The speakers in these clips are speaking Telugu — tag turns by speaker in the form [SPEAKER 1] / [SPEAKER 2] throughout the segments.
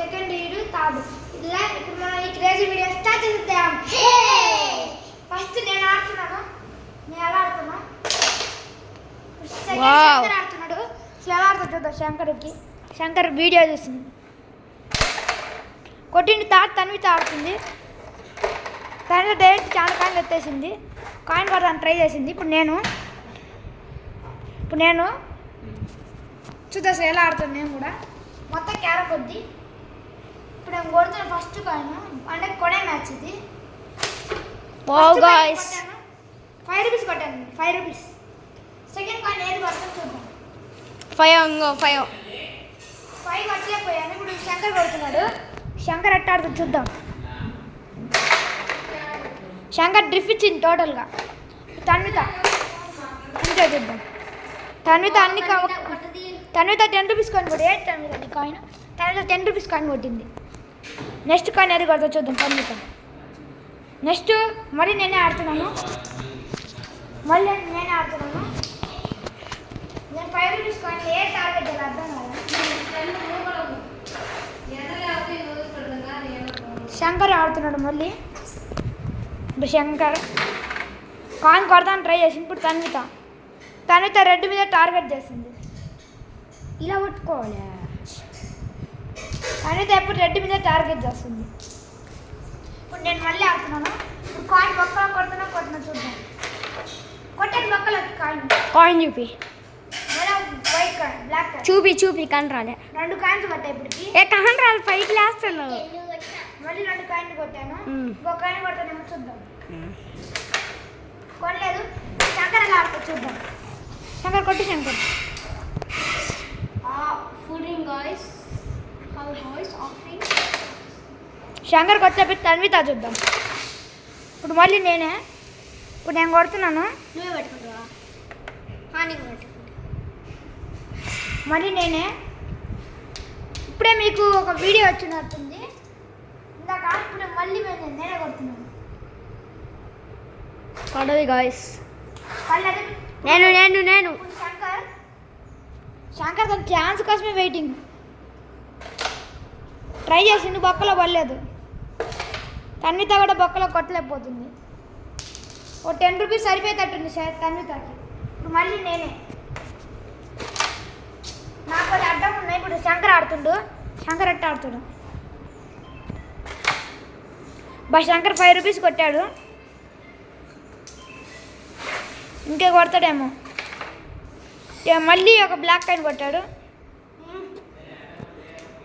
[SPEAKER 1] సెకండ్ వీడియో థర్డ్ ఇలా ఇప్పుడు మనం ఈ క్రేజీ వీడియో స్టార్ట్ చేద్దాం. ఫస్ట్ నేను ఆడుతున్నాను. నేను ఎలా ఆడుతున్నా శంకర్ ఆడుతున్నాడు. ఎలా ఆడుతుందో చూద్దాం. శంకర్ వీడియో చూస్తుంది. కొట్టింది తన్విత ఆడుతుంది. తన్విత డైరెక్ట్ చాలా కాయిన్ ఎత్తేసింది. కాయిన్ కొడతాను ట్రై చేసింది. ఇప్పుడు నేను చూద్దాం ఎలా ఆడుతాను. నేను కూడా మొత్తం క్యారం కొద్ది. ఇప్పుడు నేను కొడుతున్న ఫస్ట్ కాయిన్ అంటే కొనే మ్యాచ్ ఇది. 5 రూపీస్ కొట్టాను. 5 రూపీస్. సెకండ్ కాయిన్ ఏది కొడతాను చూద్దాం.
[SPEAKER 2] 5
[SPEAKER 1] కొట్టలేకపోయాను. ఇప్పుడు శంకర్ కొడుతున్నాడు. శంకర్ ఎట్ట ఆడుతుంది చూద్దాం. శంకర్ డ్రిఫ్ ఇచ్చింది టోటల్గా. తన్విత చూద్దాం. తన్విత 10 రూపీస్ కాయిన్ కొట్టి తన్విత కాయిన్ 10 రూపీస్ కాయిన్ కొట్టింది. నెక్స్ట్ కాయిన్ ఏది కొడతా చూద్దాం. తన్విత నెక్స్ట్ మళ్ళీ నేనే ఆడుతున్నాను. నేను 5 రూపీస్ కాయిన్ ఏ టార్గెట్ అలా అర్థం కాదు. శంకర్ ఆడుతున్నాడు మళ్ళీ. ఇప్పుడు శంకర్ కాయిన్ కొడతాను ట్రై చేసింది. ఇప్పుడు తన్విత రెడ్ మీద టార్గెట్ చేసింది. ఇలా కొట్టుకోవాలి. తన్విత ఎప్పుడు రెడ్ మీద టార్గెట్ చేస్తుంది. ఇప్పుడు నేను మళ్ళీ ఆడుతున్నాను. ఇప్పుడు కాయిన్ కొడుతున్నా చూద్దాం. కొట్టాను బొక్కలకి
[SPEAKER 2] కాయిన్ చూపి
[SPEAKER 1] వైట్ కాయిన్ బ్లాక్ కాయిన్
[SPEAKER 2] చూపి కానీ రాలే.
[SPEAKER 1] 2 కాయిన్స్ కొట్టాయి. ఇప్పటికి
[SPEAKER 2] కానీ రాలి పైకి లేస్తాను.
[SPEAKER 1] మళ్ళీ 2 కాయిన్లు కొట్టాను. ఇంకో కాయిన్ కొడతానేమో చూద్దాం. కొనలేదు. శంకర్ ఎలా ఆడుతుంది చూద్దాం. శంకర్ కొట్టి శంకర్ శంకర్ కొట్టేపి తన్విత చూద్దాం. ఇప్పుడు మళ్ళీ నేను కొడుతున్నాను. మళ్ళీ ఇప్పుడే మీకు ఒక వీడియో వచ్చినట్టుంది. ఇందాక ఇప్పుడు మళ్ళీ నేనే కొడుతున్నాను.
[SPEAKER 2] పడది గాయస్. నేను
[SPEAKER 1] శంకర్ తన ఛాన్స్ కోసమే వెయిటింగ్. ట్రై చేసింది, బొక్కలో పడలేదు. తన్విత కూడా బొక్కలో కొట్టలేకపోతుంది. ఓ 10 రూపీస్ సరిపోయేటట్టుంది తన్వితకి. ఇప్పుడు మళ్ళీ నాకు అది అడ్డం ఉన్నాయి. ఇప్పుడు శంకర్ ఆడుతుండు. శంకర్ ఎట్ట ఆడుతుడు. శంకర్ 5 రూపీస్ కొట్టాడు. ఇంకే కొడతాడేమో. మళ్ళీ ఒక బ్లాక్ కాయిన్ కొట్టాడు.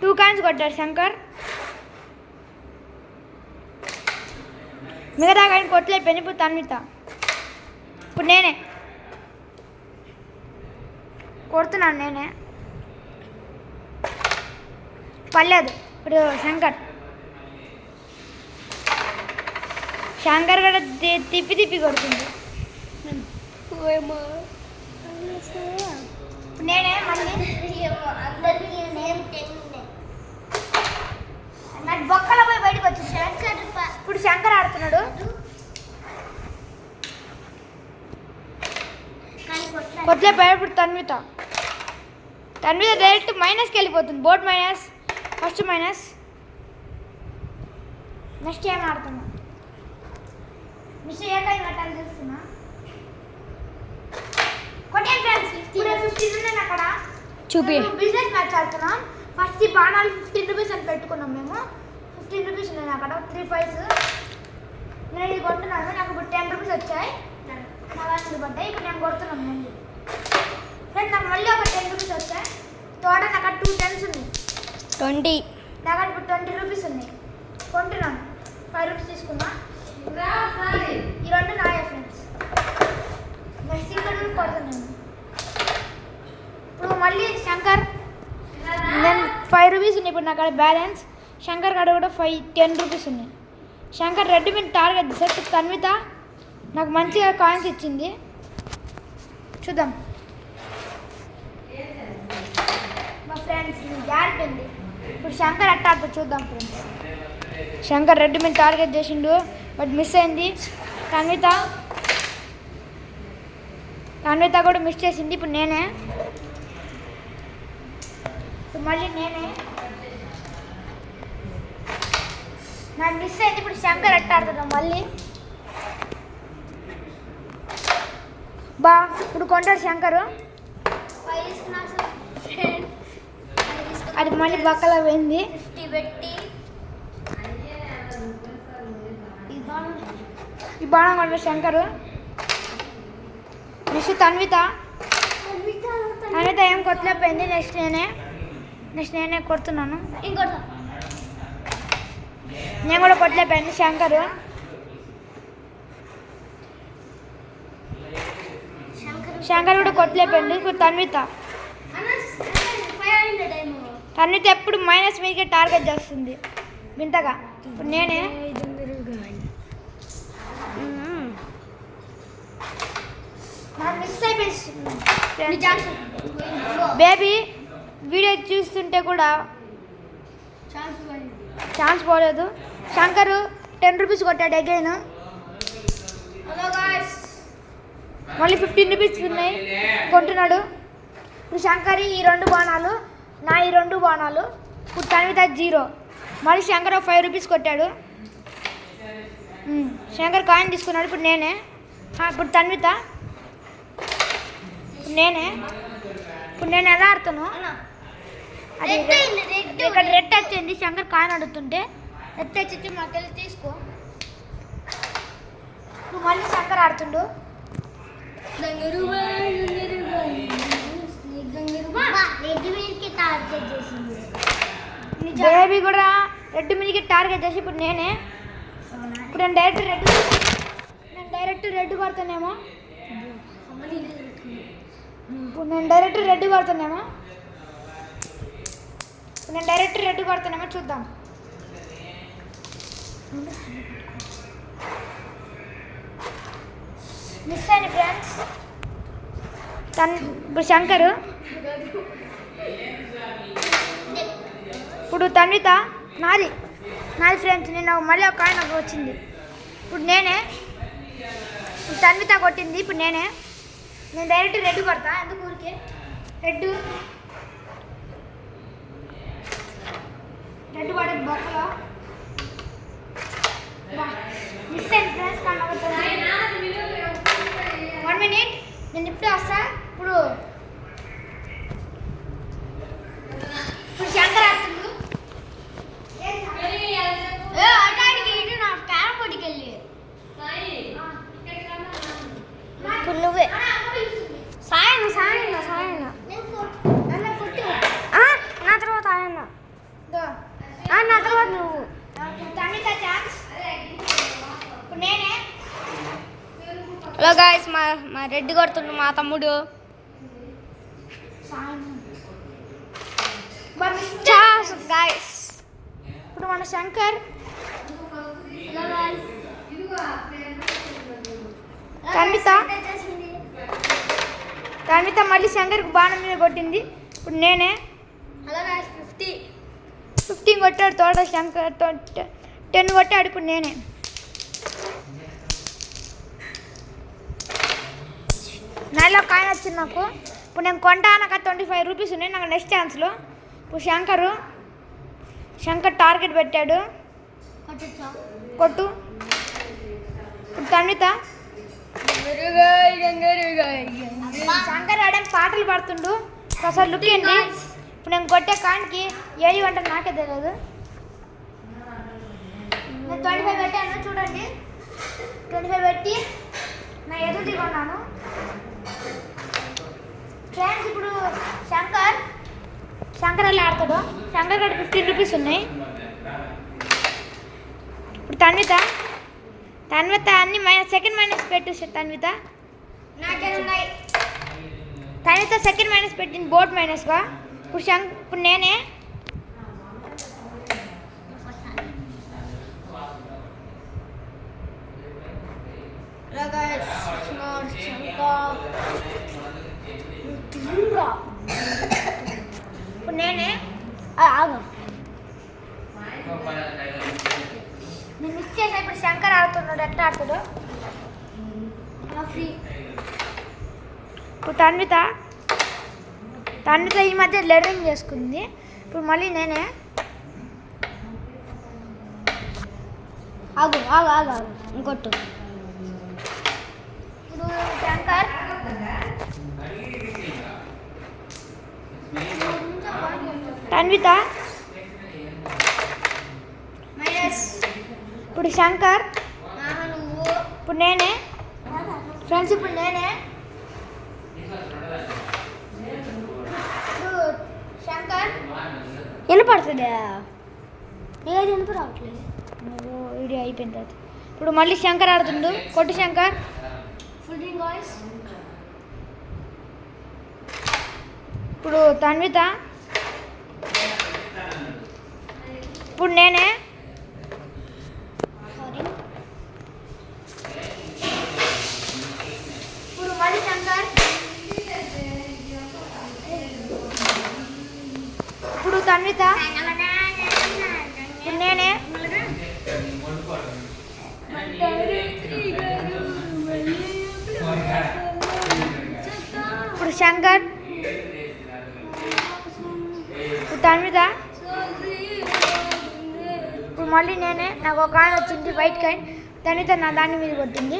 [SPEAKER 1] 2 కాయిన్స్ కొట్టాడు శంకర్. మిగతా కాయిన్ కొట్టలేకపోయింది. ఇప్పుడు తన్విత. ఇప్పుడు కొడుతున్నాను. పర్లేదు. ఇప్పుడు శంకర్ కూడా తిప్పి కొడుతుంది. మళ్ళీ బొక్కల పోయి బయటకు వచ్చింది. ఇప్పుడు శంకర్ ఆడుతున్నాడు. కొట్టలేకపోయాడు. ఇప్పుడు తన్విత డైరెక్ట్ మైనస్కి వెళ్ళిపోతుంది. Board minus. First minus. Next ఏం ఆడుతున్నా. మిస్ ఏ కాయిన్ కట్టాలి చూస్తున్నా. కొట్టాను ఫ్రెండ్స్. ఇప్పుడు 15 ఉన్నాయి అక్కడ.
[SPEAKER 2] చూపి
[SPEAKER 1] బిజినెస్ మ్యాచ్ ఆడుతున్నాం. ఫస్ట్ ఈ బాణాలు 15 రూపీస్ అని పెట్టుకున్నాం మేము. 15 రూపీస్ ఉన్నాయి అక్కడ. 3 5. నేను ఇది కొంటున్నాను. నాకు ఇప్పుడు 10 రూపీస్ వచ్చాయి. నా వాళ్ళు పడ్డాయి. ఇప్పుడు నేను కొడుతున్నాను మళ్ళీ. ఫ్రెండ్ నాకు మళ్ళీ ఒక 10 రూపీస్ వచ్చాయి. తోట నాకు 2 10s ఉన్నాయి.
[SPEAKER 2] 20.
[SPEAKER 1] నాకు ఇప్పుడు 20 రూపీస్ ఉన్నాయి. కొంటున్నాను. 5 రూపీస్ తీసుకున్నా. ఈ 2 నాయే ఫ్రెండ్స్. నెక్స్ట్ ఇంకా కొడుతున్నాను. ఇప్పుడు మళ్ళీ శంకర్ నేను 5 రూపీస్ ఉన్నాయి. ఇప్పుడు నాకు బ్యాలెన్స్. శంకర్ కాడ కూడా 10 రూపీస్ ఉన్నాయి. శంకర్ రెడ్ మీద టార్గెట్ చేశారు. తన్విత నాకు మంచిగా కాయిన్స్ ఇచ్చింది. చూద్దాం. మా ఫ్రెండ్స్ జారిపోయింది. ఇప్పుడు శంకర్ అట్ట ఆడుతుంది చూద్దాం ఫ్రెండ్స్. శంకర్ రెడ్ మీద టార్గెట్ చేసిండు. బట్ మిస్ అయింది. తన్విత కూడా మిస్ చేసింది. ఇప్పుడు మళ్ళీ నాకు మిస్ అయింది. ఇప్పుడు శంకర్ ఎట్ట ఆడుతున్నాం మళ్ళీ. బా ఇప్పుడు కొంటాడు శంకరు. అది మళ్ళీ బక్కలా పోయింది. ఈ బాణం కొంటాడు శంకరు. నెక్స్ట్ తన్విత ఏం కొట్టలేకపోయింది. నెక్స్ట్ నేనే కొడుతున్నాను. నేను కూడా కొట్టలేకపోయింది. శంకరు కూడా కొట్టలేకపోయింది. ఇప్పుడు తన్విత ఎప్పుడు మైనస్ మీదకే టార్గెట్ చేస్తుంది వింతగా. ఇప్పుడు నేనే మిస్ అయిపోయింది. బేబీ వీడియో చూస్తుంటే కూడా ఛాన్స్ పోలేదు. శంకరు 10 రూపీస్ కొట్టాడు అగైన్. మళ్ళీ 15 రూపీస్ ఉన్నాయి కొంటున్నాడు. ఇప్పుడు శంకర్ ఈ 2 బాణాలు, నా ఈ 2 బాణాలు. ఇప్పుడు తన్విత 0. మళ్ళీ శంకర్ 5 రూపీస్ కొట్టాడు. శంకర్ కాయిన్ తీసుకున్నాడు. ఇప్పుడు నేనే. ఇప్పుడు తన్విత ఇప్పుడు నేను ఎలా ఆడుతాను. అది ఇక్కడ రెడ్ వచ్చింది. శంకర్ కాయిన్ అడుగుతుంటే రెడ్ వచ్చి మాకెళ్ళి తీసుకో. ఇప్పుడు మళ్ళీ శంకర్ ఆడుతుండు. బేబీ కూడా రెడ్ మీదకి టార్గెట్ చేసి ఇప్పుడు నేనే. ఇప్పుడు నేను డైరెక్ట్ రెడ్ కొడతానేమో. చూద్దాం. మిస్ అయింది ఫ్రెండ్స్. ఇప్పుడు శంకరు, ఇప్పుడు తన్విత నాది ఫ్రెండ్స్. నేను మళ్ళీ ఒక కాయిన్ వచ్చింది. ఇప్పుడు నేనే. ఇప్పుడు తన్విత కొట్టింది. ఇప్పుడు నేను డైరెక్ట్ రెడ్ కొడతా. ఎందుకు ఊరికే రెడ్ పడేది బొక్కలో. మిస్ అయింది ఫ్రెండ్స్. కనబడుతుంది. 1 minute నేను ఇప్పుడు వస్తా. ఇప్పుడు శంకర్ ఆడుతుండు. నా క్యారం బోర్డుకి వెళ్ళి ఇప్పుడు నువ్వే సాయన్న నా తర్వాత ఆయన నా తర్వాత నువ్వు. నేనే.
[SPEAKER 2] హలో గాయస్, మా రెడ్డి కొడుతుండు మా తమ్ముడు. గాయస్
[SPEAKER 1] ఇప్పుడు మన శంకర్ తన్విత మళ్ళీ శంకర్కి బాణం మీద కొట్టింది. ఇప్పుడు నేనే. 15 కొట్టాడు తోట శంకర్. 10 కొట్టాడు. ఇప్పుడు నేనే. నాలో కాయిన్ వచ్చింది నాకు. ఇప్పుడు నేను కొంటా. నాకు 25 రూపీస్ ఉన్నాయి నాకు నెక్స్ట్ ఛాన్స్లో. ఇప్పుడు శంకర్ టార్గెట్ పెట్టాడు. కొట్టు. ఇప్పుడు తన్విత శంకర్ ఆడే పాటలు పాడుతుండు. ఒకసారి లుక్ ఏంటి. ఇప్పుడు నేను కొట్టే కాయిన్కి ఏది అంటే నాకే తెలియదు. నేను 25 పెట్టాను చూడండి. 25 పెట్టి నా ఎదురు కొన్నాను ఫ్రెండ్స్. ఇప్పుడు శంకర్ అలా ఆడతాడు. శంకర్ గడి 15 రూపీస్ ఉన్నాయి. ఇప్పుడు తన్విత అన్ని సెకండ్ మైనస్ పెట్టు. తన్విత సెకండ్ మైనస్ పెట్టింది బోర్డ్ మైనస్గా. ఇప్పుడు నేనే. ఇప్పుడు నేనే. నేను మిస్ చేసా. ఇప్పుడు శంకర్ ఆడుతున్నాడు. ఎట్లా ఆడుతాడు ఫ్రీ. ఇప్పుడు తన్విత ఈ మధ్య లెర్నింగ్ చేసుకుంది. ఇప్పుడు మళ్ళీ నేనే.
[SPEAKER 2] ఆగు ఆగు ఆగు ఆగు ఇంకొట్టు.
[SPEAKER 1] ఇప్పుడు శంకర్, తన్విత, ఇప్పుడు శంకర్,
[SPEAKER 2] నువ్వు
[SPEAKER 1] ఇప్పుడు నేనే ఫ్రెండ్స్, ఇప్పుడు నేనే ఇప్పుడు శంకర్.
[SPEAKER 2] వినపడుతుందా? ఏది వినప రావట్లేదు.
[SPEAKER 1] నువ్వు వీడియో అయిపోయిన తర్వాత ఇప్పుడు మళ్ళీ శంకర్ ఆడుతుండు. కొట్టు శంకర్.
[SPEAKER 2] Full drink boys.
[SPEAKER 1] ఇప్పుడు తన్విత, ఇప్పుడు నేనే
[SPEAKER 2] సారీ.
[SPEAKER 1] ఇప్పుడు మళ్ళీ శంకర్, ఇప్పుడు తన్విత, ఇప్పుడు నేనే ఇప్పుడు శంకర్, ఇప్పుడు తన్విత, ఇప్పుడు మళ్ళీ నేనే. నాకు ఒక కాయిన్ వచ్చింది, వైట్ కాయిన్. తన్విత నా దాని మీద కొట్టింది.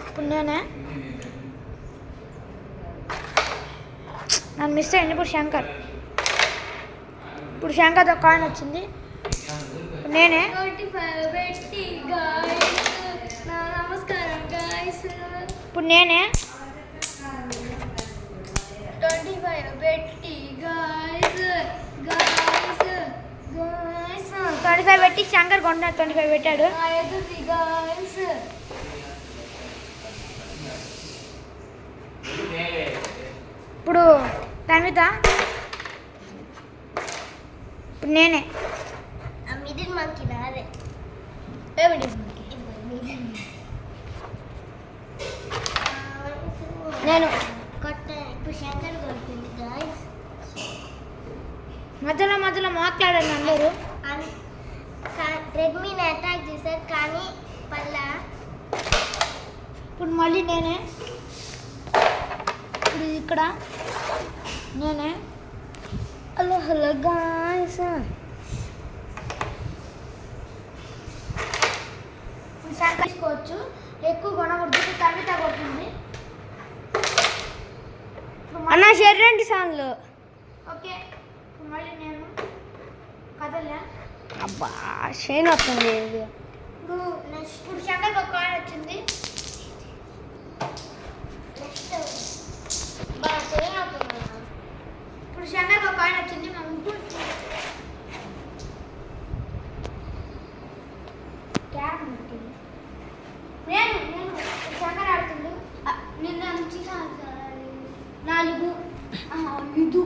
[SPEAKER 1] ఇప్పుడు నేనే నన్ను మిస్ అయింది. ఇప్పుడు శంకర్, ఇప్పుడు శంకర్ ఒక కాయిన్ వచ్చింది. ఇప్పుడు నేనే
[SPEAKER 2] నమస్కారం గాయ్స్.
[SPEAKER 1] ఇప్పుడు నేనే
[SPEAKER 2] 25 పెట్టి గాయ్స్ గాయ్స్ గాయ్స్
[SPEAKER 1] 25 పెట్టి శంకర్ కొంటున్నాడు. 25 పెట్టాడు.
[SPEAKER 2] ఎదుటి గాయ్స్.
[SPEAKER 1] ఇప్పుడు తన్విత, ఇప్పుడు నేనే
[SPEAKER 2] మిడిల్ మంకీ నాదే. మిడిల్ మంకీ నేను కొట్ట. ఇప్పుడు శంకర్ కొడుతుంది గాయ్స్.
[SPEAKER 1] మధ్యలో మధ్యలో మాట్లాడండి అందరూ.
[SPEAKER 2] రెడ్మీని అటాక్ చేశారు కానీ పల్లా.
[SPEAKER 1] ఇప్పుడు మళ్ళీ నేనే. ఇప్పుడు ఇక్కడ నేనే.
[SPEAKER 2] Hello hello guys.
[SPEAKER 1] ఇప్పుడు శంకర్ తీసుకోవచ్చు. ఎక్కువ కొనకూడదు. తన్విత కొడుతుంది.
[SPEAKER 2] అన్న షెర్రండి సాంగ్లు.
[SPEAKER 1] ఓకే, ఇప్పుడు మళ్ళీ నేను కదలే.
[SPEAKER 2] అబ్బా షైన్ వస్తుంది.
[SPEAKER 1] ఇప్పుడు శంకర్కి ఒక కాయిన్ వచ్చింది. ఇప్పుడు శంకర్కి ఒక కాయిన్ వచ్చింది. నేను నేను శంకర్ ఆడుతుండు.
[SPEAKER 2] నిన్న 4 5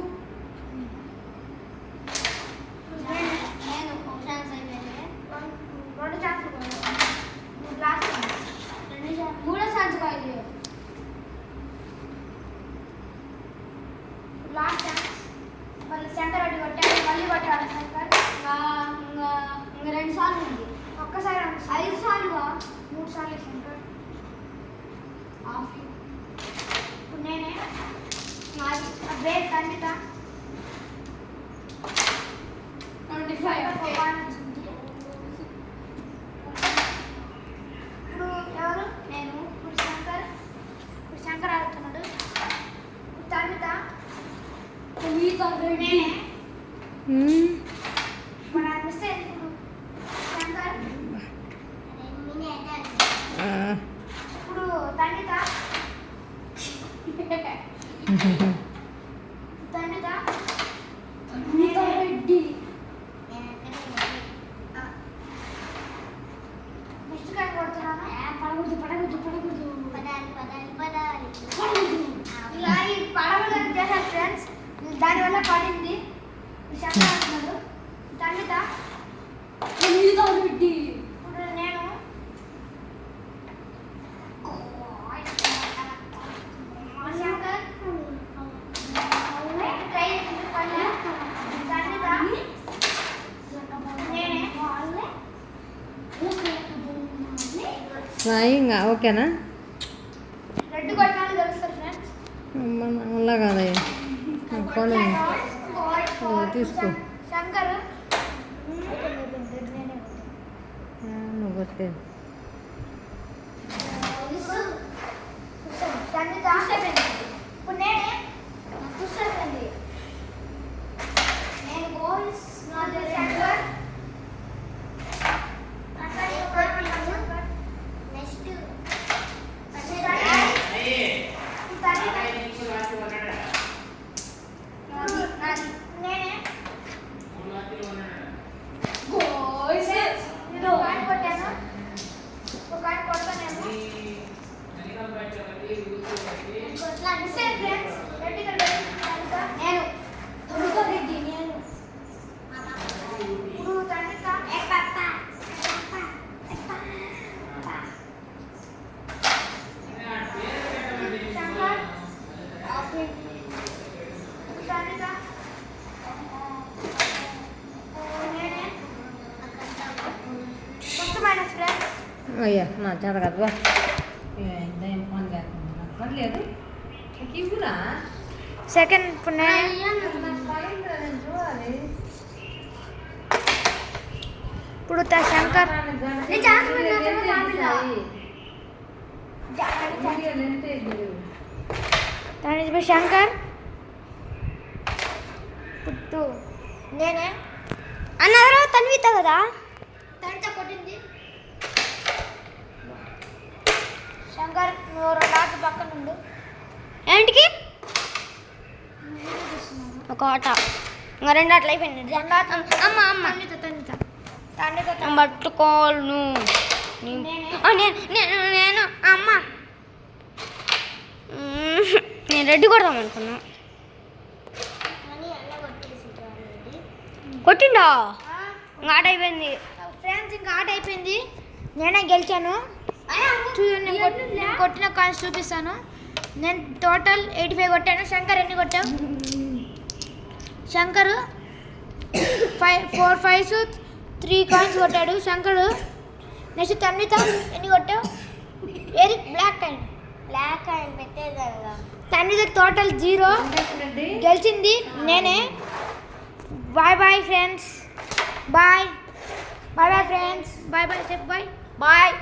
[SPEAKER 2] నేను ఒక ఛాన్స్ అయిపోయింది.
[SPEAKER 1] 2 ఛాన్సులు కొన్నాను. లాస్ట్
[SPEAKER 2] మూడో ఛాన్స్ కాదు.
[SPEAKER 1] Last chance. మళ్ళీ శంకర్ అడ్డు కొట్టాడు. మళ్ళీ కొట్టాడు శంకర్.
[SPEAKER 2] ఇంకా 2 సార్లు ఉంది.
[SPEAKER 1] ఒక్కసారి
[SPEAKER 2] 5 సార్లు
[SPEAKER 1] 3 సార్లు శంకర్.
[SPEAKER 2] ఆఫ్.
[SPEAKER 1] ఇప్పుడు నేనే
[SPEAKER 2] నాది
[SPEAKER 1] వేరు తన్విత.
[SPEAKER 2] 25.
[SPEAKER 1] ఒక కాయిన్ వచ్చింది. ఇప్పుడు ఎవరు?
[SPEAKER 2] నేను
[SPEAKER 1] ఇప్పుడు శంకర్ ఆడుతున్నాడు. ఇప్పుడు తన్విత, నేనే. మన మిస్ అయింది. ఇప్పుడు శంకర్, ఇప్పుడు తన్విత, తన్విత,
[SPEAKER 2] రెడ్డి.
[SPEAKER 1] నెక్స్ట్ కాయిన్ కొడుతున్నాను.
[SPEAKER 2] పడకూడదు
[SPEAKER 1] ఇలా ఈ పడవలను చేశారు ఫ్రెండ్స్. దానివల్ల పడింది. శంకర్ ఆడుతున్నాడు. తన్విత,
[SPEAKER 2] రెడ్డి.
[SPEAKER 1] ఇప్పుడు నేను శంకర్ ట్రై చేసింది. తన్విత, నేనే.
[SPEAKER 3] ఇంకా ఓకేనా?
[SPEAKER 1] రెడ్ కొట్టినాలు తెలుస్తారు ఫ్రెండ్స్.
[SPEAKER 3] అలా కాదయ్యా తీసుకో.
[SPEAKER 1] శంకర్
[SPEAKER 3] నువ్వు కొట్టేది అయ్యా నా చేత కదా ఎంత ఏం పని లేకుండా నాకు పని లేదు ఇవ్వురా
[SPEAKER 1] సెకండ్ ఇప్పుడు నేను
[SPEAKER 3] చూడాలి
[SPEAKER 1] ఇప్పుడు శంకర్ దాని ఇప్పుడు శంకర్ పుట్టు నేనే
[SPEAKER 2] అన్నవరు తన్విత కదా.
[SPEAKER 1] తనతో కొట్టింది శంకర్ నువ్వు రెండు ఆటలు పక్కన ఉండు.
[SPEAKER 2] ఏంటికి ఒక ఆట ఇంకా రెండు ఆటలు అయిపోయింది. అమ్మ అమ్మ పట్టుకోను నేను అమ్మ నేను రెడ్డి కొడదాం అనుకున్నా. కొట్టిండా ఇంకా ఆట అయిపోయింది.
[SPEAKER 1] ఫ్రెండ్స్ ఇంకా ఆట అయిపోయింది. నేనే గెలిచాను. చూడండి నేను కొట్టిన కాయిన్స్ చూపిస్తాను. నేను టోటల్ 85 కొట్టాను. శంకర్ ఎన్ని కొట్టావు? శంకర్ 4 5s 3 కాయిన్స్ కొట్టాడు శంకరు. నెక్స్ట్ తన్విత ఎన్ని కొట్టావు? ఏది బ్లాక్ కాయిన్
[SPEAKER 2] పెట్టేదా
[SPEAKER 1] తన్విత టోటల్ 0 గెలిచింది నేనే. Bye bye friends. Bye bye bye friends. Bye bye చెప్పు బాయ్
[SPEAKER 2] బాయ్.